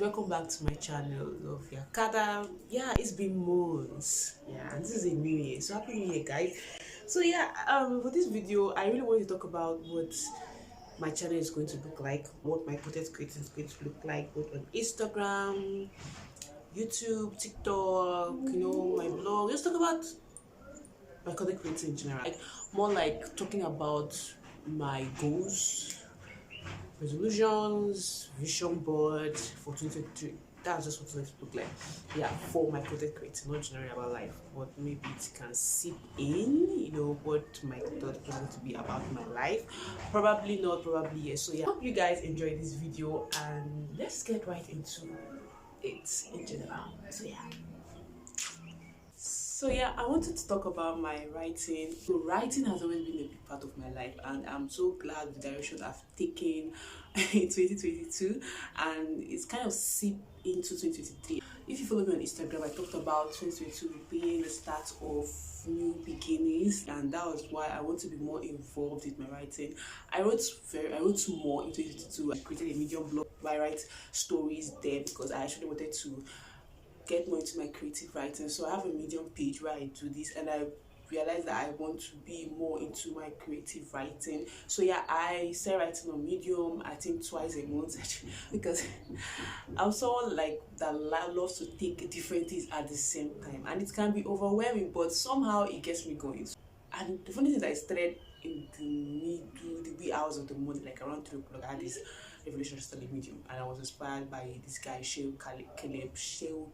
welcome back to my channel, Viakada. Yeah, it's been months. Yeah, and this is a new year, so happy new year, guys. So yeah, for this video, I really want to talk about what my channel is going to look like, what my content creating is going to look like, both on Instagram, YouTube, TikTok, my blog. Just talk about my content creating in general, like more like talking about my goals, resolutions, vision board for 2023. That's just what it's look like. Yeah, for my content creating, not generally about life, but maybe it can seep in, what my thought is going to be about my life. Probably not, probably yes. So yeah, hope you guys enjoy this video and let's get right into it in general. So yeah, I wanted to talk about my writing. So writing has always been a big part of my life, and I'm so glad the direction I've taken in 2022, and it's kind of seeped into 2023. If you follow me on Instagram, I talked about 2022 being the start of new beginnings, and that was why I want to be more involved with my writing. I wrote more in 2022. I created a Medium blog where I write stories there because I actually wanted to get more into my creative writing. So I have a Medium page where I do this, and I realized that I want to be more into my creative writing. So yeah, I start writing on Medium, I think twice a month actually, because I'm someone like that loves to take different things at the same time, and it can be overwhelming, but somehow it gets me going. And the funny thing is that I started in the wee hours of the morning, like around 3 o'clock. I had this revelation study Medium, and I was inspired by this guy Sheo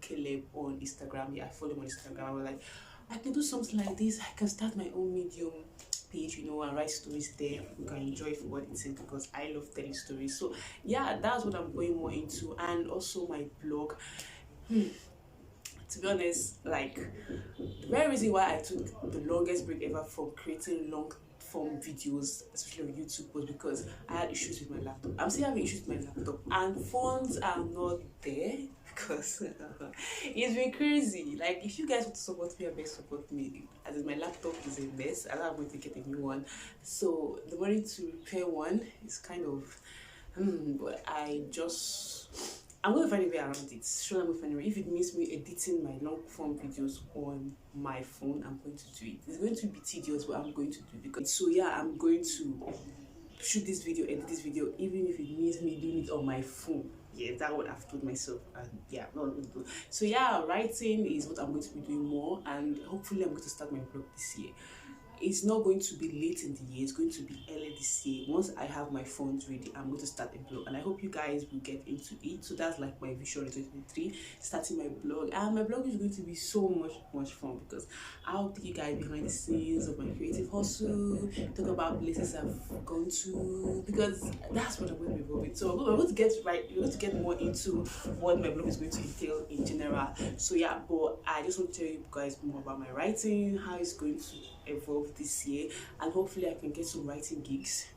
Caleb on Instagram. Yeah, I follow him on Instagram. I was like, I can do something like this. I can start my own Medium page, and write stories there. You can enjoy it for what it is, because I love telling stories. So yeah, that's what I'm going more into, and also my blog. To be honest, like the very reason why I took the longest break ever from creating long form videos, especially on YouTube, was because I had issues with my laptop. I'm still having issues with my laptop, and funds are not there because it's been crazy. Like, if you guys want to support me, I beg support me. As in, my laptop is a mess, and I'm going to get a new one. So the money to repair one is kind of but I'm going to find a way around it. Sure, I'm going to find a way. If it means me editing my long form videos on my phone, I'm going to do it. It's going to be tedious, but I'm going to do it. Because so yeah, I'm going to shoot this video, edit this video, even if it means me doing it on my phone. Yeah, that's what I've told myself. And yeah, so yeah, writing is what I'm going to be doing more, and hopefully I'm going to start my blog this year. It's not going to be late in the year, it's going to be early this year. Once I have my funds ready, I'm going to start a blog, and I hope you guys will get into it. So that's like my vision in 2023, starting my blog. And my blog is going to be so much fun, because I'll take you guys behind the scenes of my creative hustle, talk about places I've gone to, because that's what I'm going to be involved with. So we're going to get more into what my blog is going to entail in general. So yeah, but I just want to tell you guys more about my writing, how it's going to evolve this year, and hopefully I can get some writing gigs.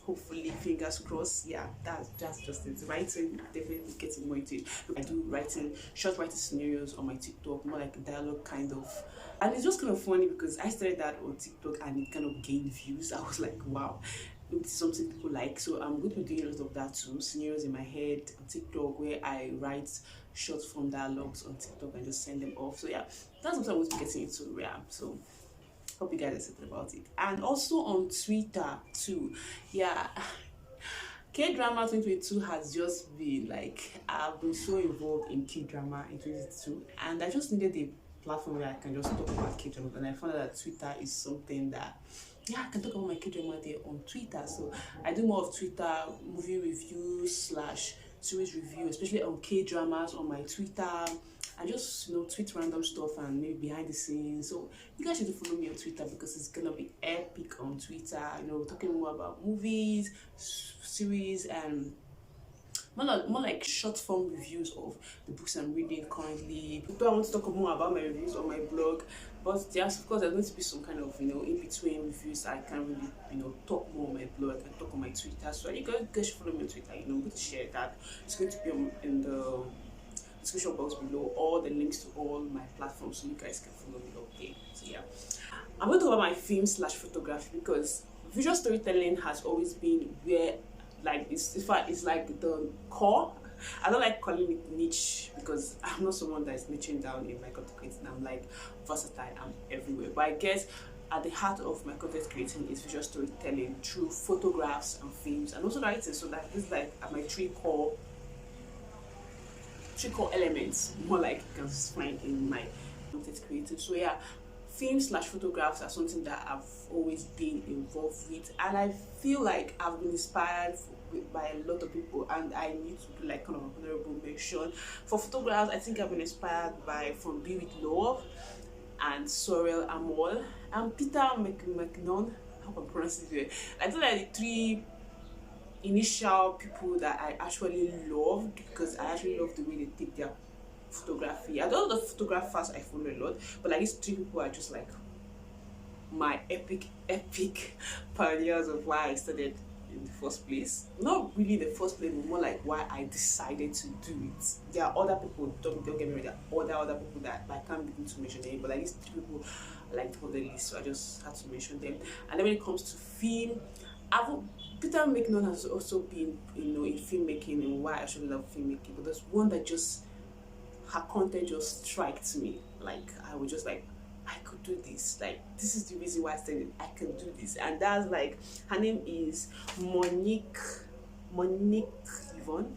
Hopefully, fingers crossed. Yeah, that's just it. Writing, definitely getting more into it. I do short writing scenarios on my TikTok, more like a dialogue kind of, and it's just kind of funny because I started that on TikTok and it kind of gained views. I was like, wow, it's something people like. So I'm going to be doing a lot of that too, scenarios in my head on TikTok, where I write short form dialogues on TikTok and just send them off. So yeah, that's what I'm going to be getting into. Yeah, so hope you guys are excited about it. And also on Twitter too. Yeah, K-drama 2022 has just been like, I've been so involved in K-drama in 2022, and I just needed a platform where I can just talk about K-drama, and I found out that Twitter is something that, yeah, I can talk about my K-drama there on Twitter. So I do more of Twitter movie reviews / series review, especially on K-dramas on my Twitter. I just tweet random stuff and maybe behind the scenes. So you guys should follow me on Twitter, because it's gonna be epic on Twitter. Talking more about movies, series, and more like short form reviews of the books I'm reading currently. I want to talk more about my reviews on my blog, but yes, of course, there's going to be some kind of in between reviews. I can't really talk more on my blog. I can talk on my Twitter. So you guys should follow me on Twitter. I'm going to share that. It's going to be in the description box below, all the links to all my platforms, so you guys can follow me. Okay, so yeah, I'm going to talk about my film / photography, because visual storytelling has always been where, like, it's like the core I don't like calling it niche because I'm not someone that is niching down in my content creating. I'm like versatile, I'm everywhere. But I guess at the heart of my content creating is visual storytelling through photographs and films and also writing. So that this is like my three core elements, more like you can find in my content creating. So yeah, films slash photographs are something that I've always been involved with, and I feel like I've been inspired by a lot of people, and I need to do like kind of an honorable mention. For photographs, I think I've been inspired by From Be With Love and Sorrel Amol and Peter McNaughton. I hope I'm pronouncing it right. I think like the three initial people that I actually loved, because I actually love the way they take their photography. I don't know the photographers I follow a lot, but like these three people are just like my epic pioneers of why I started in the first place. Not really the first place, but more like why I decided to do it. There are other people, don't get me wrong, there are other people that I can't begin to mention them, but like these three people I like to hold the list, so I just had to mention them. And then when it comes to film, Peter McNaughton has also been, you know, in filmmaking, and why I actually love filmmaking. But there's one that just, her content just strikes me. Like I was just like, I could do this. Like this is the reason why I said I can do this. And that's like, her name is Monique Yvonne.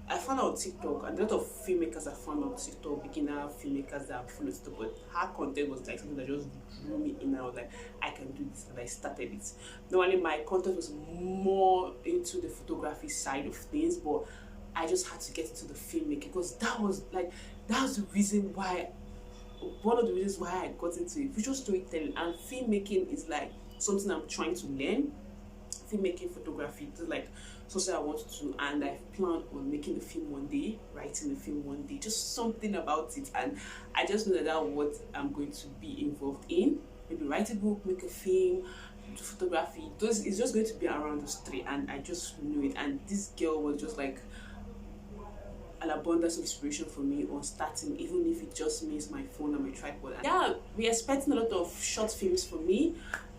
I found out on TikTok, and a lot of filmmakers I found on TikTok, beginner filmmakers that I follow TikTok, but her content was like something that just drew me in, and I was like, I can do this, and I started it. Normally my content was more into the photography side of things, but I just had to get into the filmmaking because that was the reason why, one of the reasons why I got into it. Visual storytelling and filmmaking is like something I'm trying to learn. Filmmaking, photography, it's like something I want to do, and I plan on making the film one day, writing the film one day, just something about it. And I just know that that's what I'm going to be involved in. Maybe write a book, make a film, do photography. It's just going to be around those three, and I just knew it. And this girl was just like an abundance of inspiration for me on starting, even if it just means my phone and my tripod. And yeah, we're expecting a lot of short films for me.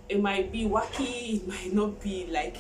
It might be wacky, it might not be like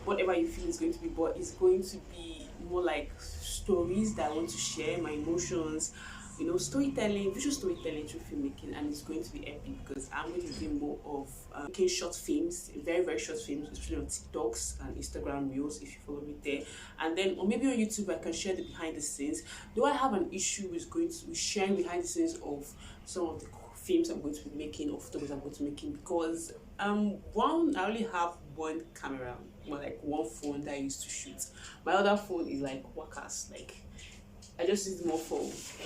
whatever you feel is going to be, but it's going to be more like stories that I want to share, my emotions, you know, storytelling, visual storytelling through filmmaking, and it's going to be epic because I'm going to be more of making short films, very, very short films, especially on TikToks and Instagram Reels if you follow me there. And then, or maybe on YouTube, I can share the behind the scenes. Though I have an issue with sharing behind the scenes of some of the films I'm going to be making or photos I'm going to be making, because I only have one camera, more like one phone that I used to shoot. My other phone is like workers, like I just use it more for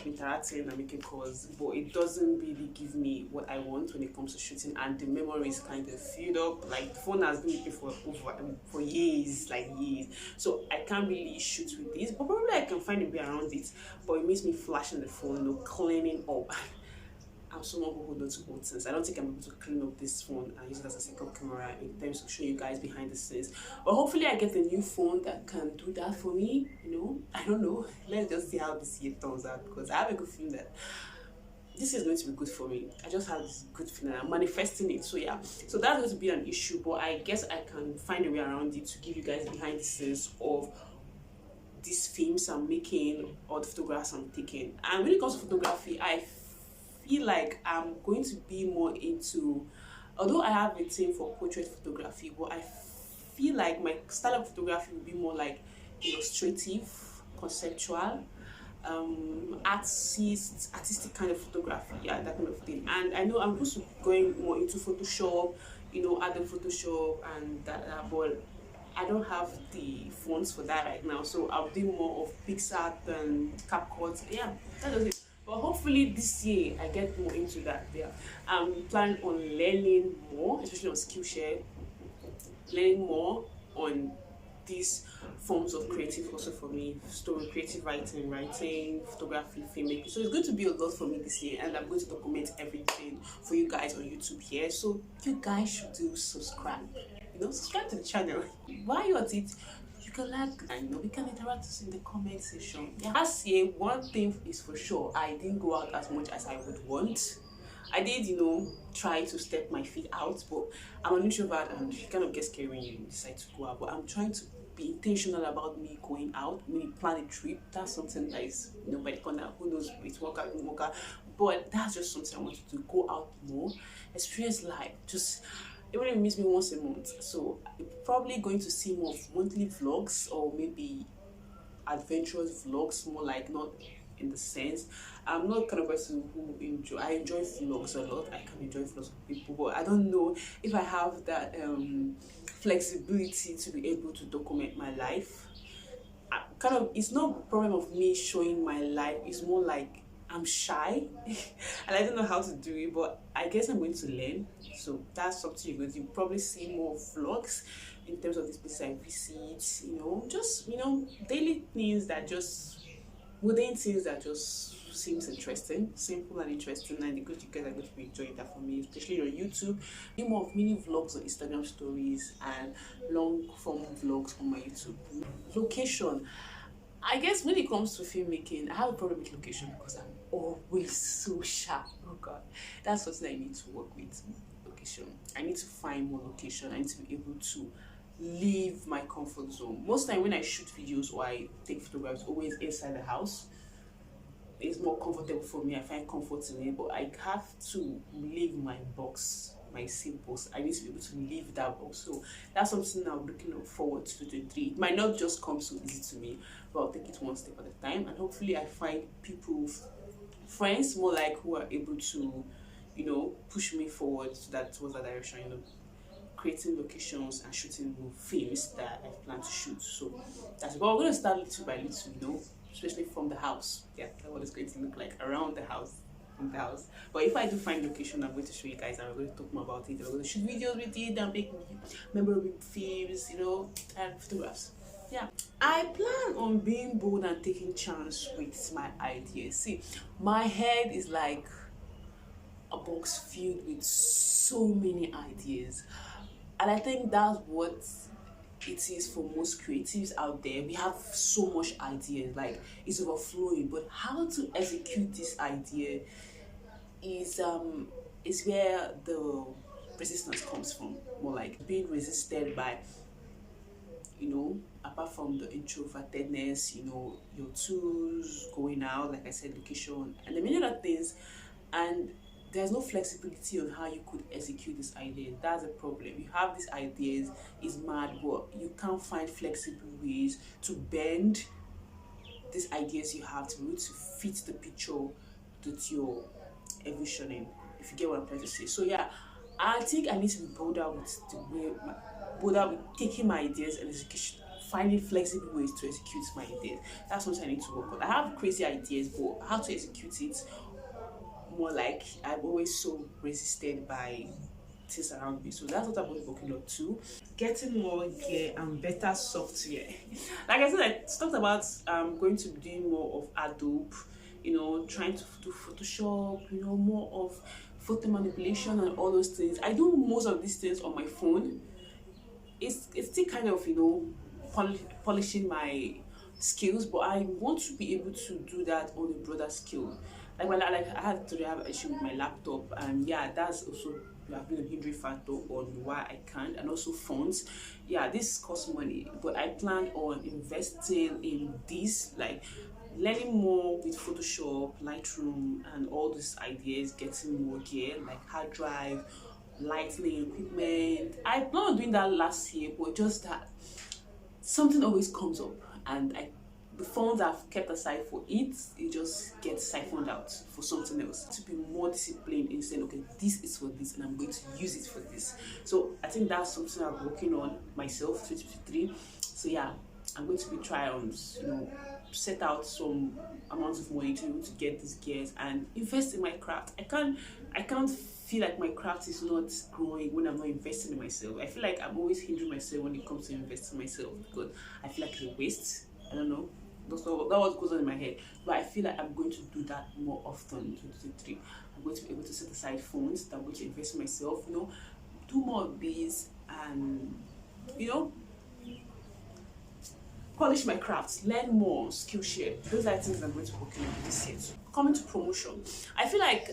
interacting and making calls, but it doesn't really give me what I want when it comes to shooting, and the memory is kind of filled up. Like the phone has been with me for years, like years, so I can't really shoot with this, but probably I can find a way around it. But it makes me flashing the phone, you know, cleaning up. I'm someone who holds on to old things. I don't think I'm able to clean up this phone and use it as a second camera in terms of showing you guys behind the scenes. But hopefully I get a new phone that can do that for me, you know. I don't know. Let's just see how this year turns out, because I have a good feeling that this is going to be good for me. I just have this good feeling. I'm manifesting it. So yeah. So that's going to be an issue, but I guess I can find a way around it to give you guys behind the scenes of these films I'm making or the photographs I'm taking. And when it comes to photography, I feel like I'm going to be more into, although I have a thing for portrait photography, but I feel like my style of photography will be more like illustrative, conceptual, artistic kind of photography, yeah, that kind of thing. And I know I'm going to be going more into Photoshop, you know, adding Photoshop and that, but I don't have the funds for that right now, so I'll do more of Pixar and CapCut. Yeah, that does it. But hopefully this year I get more into that. Yeah, I'm planning on learning more, especially on Skillshare, learning more on these forms of creative also for me, creative writing, photography, filmmaking. So it's going to be a lot for me this year, and I'm going to document everything for you guys on YouTube here. So you guys should do subscribe. You know, subscribe to the channel. While you're at it, you can like, I know we can interact in the comment section. Yeah. Last year, one thing is for sure, I didn't go out as much as I would want. I did, you know, try to step my feet out, but I'm an introvert and it kind of gets scary when you decide to go out. But I'm trying to be intentional about me going out, maybe plan a trip. That's something that is, by the corner. Who knows, it's work out, it won't work out. But that's just something I want to do. Go out more, experience life. Just even if it meets me once a month. So I'm probably going to see more of monthly vlogs, or maybe adventurous vlogs, more like, not in the sense, I'm not the kind of person who I enjoy vlogs a lot. I can enjoy vlogs with people, but I don't know if I have that flexibility to be able to document my life. It's not a problem of me showing my life, it's more like I'm shy and I don't know how to do it, but I guess I'm going to learn. So that's something you're going to probably see more vlogs in terms of this places I visit, just daily things that just within things that just seems interesting, simple and interesting, and the good you guys are going to be enjoying that for me, especially on YouTube. Do more of mini vlogs on Instagram stories and long form vlogs on my YouTube. Location. I guess when it comes to filmmaking, I have a problem with location because I'm always so sharp. Oh god, that's something I need to work with. Location. I need to find more location. I need to be able to leave my comfort zone. Most time when I shoot videos or I take photographs, always inside the house. It's more comfortable for me. I find comfort in it, but I have to leave my box, my safe box. I need to be able to leave that box. So that's something I'm looking forward to 2023. It might not just come so easy to me, but I'll take it one step at a time, and hopefully I find people, friends more like, who are able to, push me forward towards that direction, creating locations and shooting films that I plan to shoot. So that's what we're going to start little by little, especially from the house. Yeah, that's what it's going to look like around the house, in the house. But if I do find location, I'm going to show you guys, and we're going to talk more about it. We're going to shoot videos with it and make memorable films, and photographs. Yeah, I plan on being bold and taking chance with my ideas. See, my head is like a box filled with so many ideas. And I think that's what it is for most creatives out there. We have so much ideas, like it's overflowing. But how to execute this idea is where the resistance comes from. More like being resisted by, apart from the introvertedness, your tools, going out, like I said, location, and the many other things. And there's no flexibility on how you could execute this idea. That's a problem. You have these ideas, it's mad, but you can't find flexible ways to bend these ideas you have to be able to fit the picture that you're envisioning, if you get what I'm trying to say. So yeah, I think I need to be bolder with taking my ideas and execution, finding flexible ways to execute my ideas. That's what I need to work on. I have crazy ideas, but how to execute it, more like I'm always so resisted by things around me. So that's what I'm working on too. Getting more gear and better software. Like I said, I talked about going to be doing more of Adobe, trying to do Photoshop, more of photo manipulation and all those things. I do most of these things on my phone. It's still kind of, polishing my skills, but I want to be able to do that on a broader scale. I had to have an issue with my laptop, and yeah, that's also been a hindering factor on why I can't. And also phones, yeah, this costs money, but I plan on investing in this, like learning more with Photoshop, Lightroom, and all these ideas, getting more gear like hard drive, lighting equipment. I plan on doing that last year, but just that something always comes up, and the funds I've kept aside for it just gets siphoned out for something else. To be more disciplined in saying, okay, this is for this, and I'm going to use it for this. So I think that's something I'm working on myself, 2023. So yeah, I'm going to be trying, set out some amounts of money to get these gears and invest in my craft. I can't feel like my craft is not growing when I'm not investing in myself. I feel like I'm always hindering myself when it comes to investing in myself, because I feel like it's a waste. I don't know. That's what goes on in my head. But I feel like I'm going to do that more often in 2023. I'm going to be able to set aside funds that I'm going to invest in myself, do more of these, and, polish my crafts, learn more, skill share. Those are things I'm going to work on this year. Coming to promotion, I feel like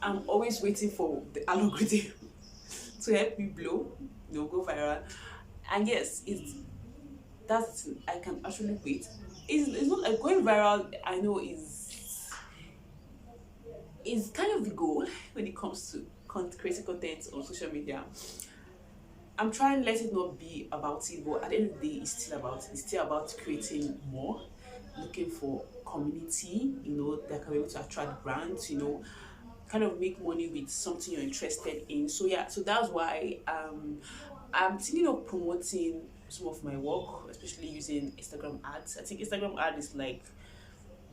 I'm always waiting for the algorithm to help me blow, go viral. And yes, That's I can actually wait. It's not like going viral. I know is kind of the goal when it comes to creating content on social media. I'm trying to let it not be about it, but at the end of the day, it's still about creating more, looking for community, that can be able to attract brands, kind of make money with something you're interested in. So yeah, so that's why I'm thinking of promoting some of my work, especially using Instagram ads. I think Instagram ad is like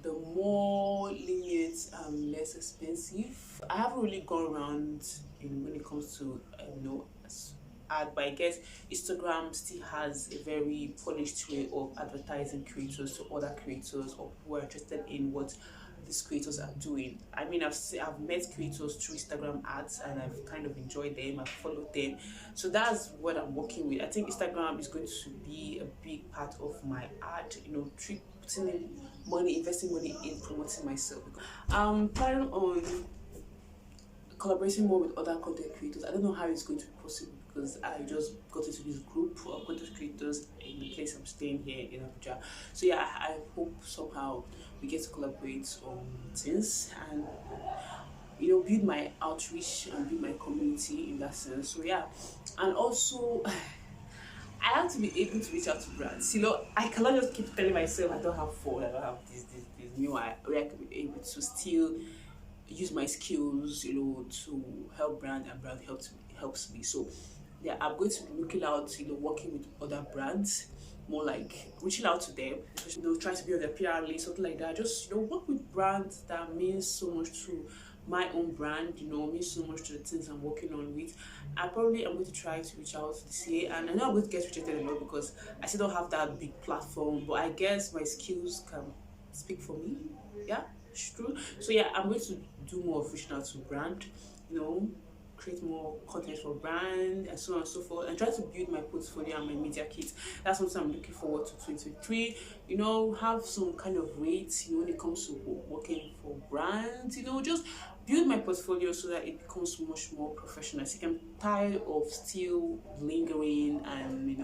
the more lenient and less expensive. I haven't really gone around when it comes to ad, but I guess Instagram still has a very polished way of advertising creators to other creators or who are interested in what these creators are doing. I mean, I've met creators through Instagram ads and I've kind of enjoyed them. I've followed them, so that's what I'm working with. I think Instagram is going to be a big part of my ad. Putting in money, investing money in promoting myself. I'm planning on collaborating more with other content creators. I don't know how it's going to be possible because I just got into this group of content creators in the place I'm staying here in Abuja. So yeah, I hope somehow we get to collaborate on things and build my outreach and build my community in that sense. So yeah, and also I have to be able to reach out to brands. I cannot just keep telling myself I don't have phone, I don't have this. Where I can be able to still use my skills, to help brand, and brand helps me. So yeah, I'm going to be looking out, working with other brands, more like reaching out to them, especially trying to be on their PR list, something like that. Just work with brands that means so much to my own brand, means so much to the things I'm working on with. I probably am going to try to reach out this year, and I know I'm going to get rejected a lot because I still don't have that big platform, but I guess my skills can speak for me. Yeah, it's true. So yeah, I'm going to do more of reaching out to brand, create more content for brand and so on and so forth, and try to build my portfolio and my media kit. That's something I'm looking forward to 2023. Have some kind of weight, when it comes to working for brands, just build my portfolio so that it becomes much more professional. So I'm tired of still lingering and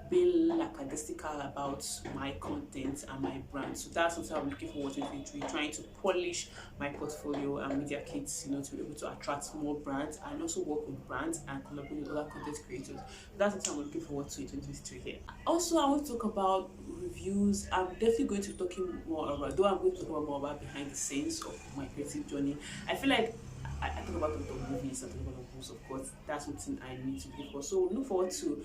being lackadaisical about my content and my brand. So that's what I'm looking forward to in 2023, trying to polish my portfolio and media kits, to be able to attract more brands and also work with brands and collaborate with other content creators. That's what I'm looking forward to in 2023 here. Also, I want to talk about reviews. I'm definitely going to be talking more about, though I'm going to talk more about behind the scenes of my creative journey. I feel like I talk about the movies, I talk about the books, of course. That's something I need to look for. So look forward to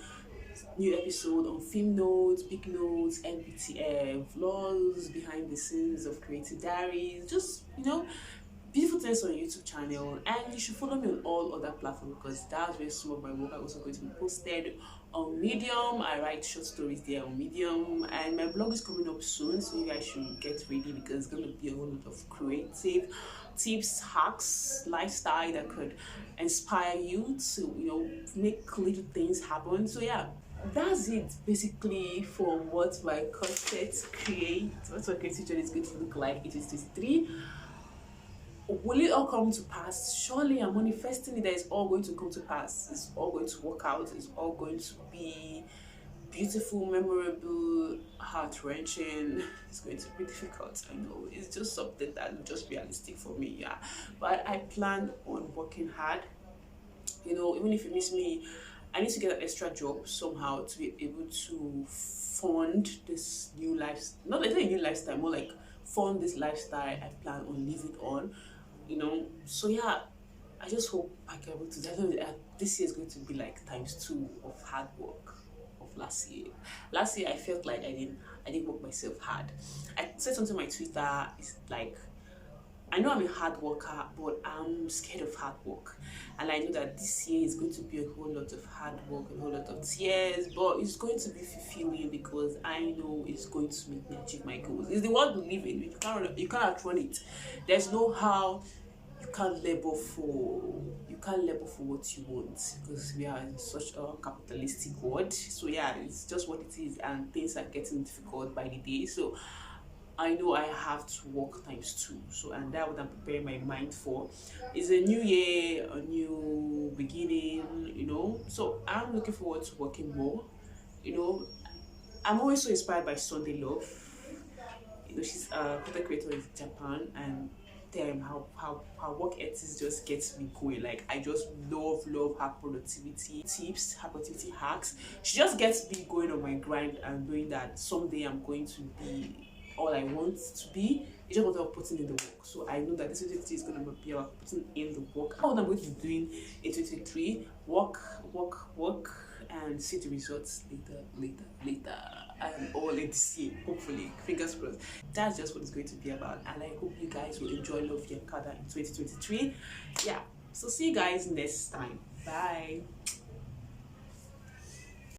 new episode on film notes, big notes, MBTF, vlogs, behind the scenes of creative diaries, just beautiful things on YouTube channel. And you should follow me on all other platforms because that's where some of my work are also going to be posted. On Medium, I write short stories there on Medium, and my blog is coming up soon, so you guys should get ready because it's going to be a whole lot of creative tips, hacks, lifestyle that could inspire you to make little things happen. So yeah, that's it basically for what my creative journey is going to look like in 2023. Will it all come to pass? Surely I'm manifesting it that it's all going to come to pass. It's all going to work out. It's all going to be beautiful, memorable, heart-wrenching. It's going to be difficult, I know. It's just something that's just realistic for me, yeah. But I plan on working hard. Even if you miss me, I need to get an extra job somehow to be able to fund this new life. Not a new lifestyle, more like fund this lifestyle I plan on living on. So yeah, I just hope I can be able to. Definitely, this year is going to be like ×2 of hard work of last year. Last year I felt like I didn't work myself hard. I said something on my Twitter. It's like, I know I'm a hard worker, but I'm scared of hard work. And I know that this year is going to be a whole lot of hard work, a whole lot of tears, but it's going to be fulfilling because I know it's going to make me achieve my goals. It's the world we live in. You can't outrun it. There's no how you can't labor for what you want because we are in such a capitalistic world. So yeah, it's just what it is, and things are getting difficult by the day. So I know I have to work ×2. So, and that's what I'm preparing my mind for. It's a new year, a new beginning, So I'm looking forward to working more, I'm always so inspired by Sunday Love. She's a content creator in Japan, and damn, how work ethics just gets me going. Like, I just love her productivity tips, her productivity hacks. She just gets me going on my grind and knowing that someday I'm going to be all I want to be. It's just about putting in the work. So I know that this 2023 is going to be about putting in the work. What I'm going to be doing in 2023: work, and see the results later, and all in this year, hopefully, fingers crossed. That's just what it's going to be about, and I hope you guys will enjoy Love Viakada in 2023. Yeah, so see you guys next time. Bye.